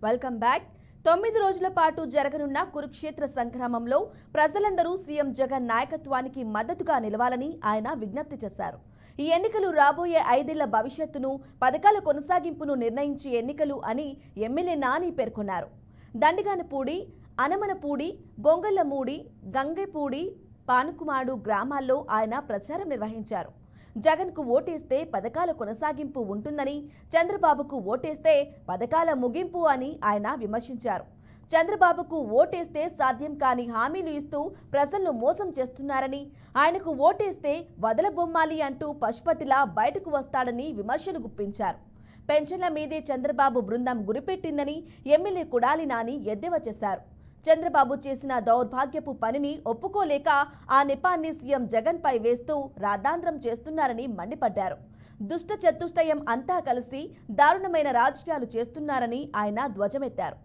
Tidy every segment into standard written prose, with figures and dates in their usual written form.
Welcome back. 9 రోజుల పాటు జరగనున్న కురుక్షేత్ర సంగ్రామంలో ప్రజలందరూ సీఎం జగన్ నాయకత్వానికి మద్దతుగా నిలవాలని ఆయన విజ్ఞప్తి చేశారు. ఈ ఎన్నికలు రాబోయే 5 ఏళ్ల భవిష్యత్తును, పథకాల కొనసాగింపును నిర్ణయించే ఎన్నికలు అని ఎమ్మెల్యే నాని పేర్కొన్నారు. దండిగానపూడి, అనమనపూడి, గొంగళ్లమూడి, గంగెపూడి, పానుకుమాడు గ్రామాల్లో ఆయన ప్రచారం నిర్వహించారు. జగన్కు ఓటేస్తే పథకాల కొనసాగింపు ఉంటుందని, చంద్రబాబుకు ఓటేస్తే పథకాల ముగింపు అని ఆయన విమర్శించారు. చంద్రబాబుకు ఓటేస్తే సాధ్యం కాని హామీలు ఇస్తూ ప్రజలను మోసం చేస్తున్నారని, ఆయనకు ఓటేస్తే వదలబొమ్మాలి అంటూ పశుపతిలా బయటకు వస్తాడని విమర్శలు గుప్పించారు. పెన్షన్ల మీదే చంద్రబాబు బృందం గురిపెట్టిందని ఎమ్మెల్యే కొడాలి నాని ఎద్దేవా చేశారు. చంద్రబాబు చేసిన దౌర్భాగ్యపు పనిని ఒప్పుకోలేక ఆ నెపాన్ని సీఎం జగన్ పై వేస్తూ రాద్ధాంతరం చేస్తున్నారని మండిపడ్డారు. దుష్ట చతుష్టయం అంతా కలిసి దారుణమైన రాజకీయాలు చేస్తున్నారని ఆయన ధ్వజమెత్తారు.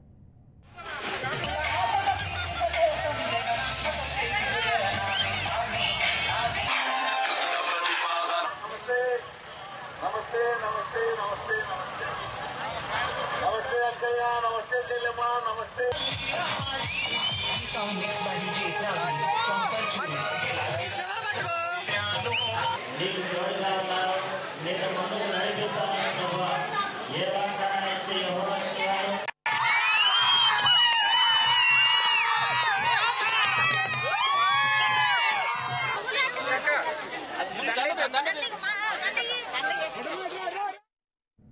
Song mixed by DJ Praveen from Perchu.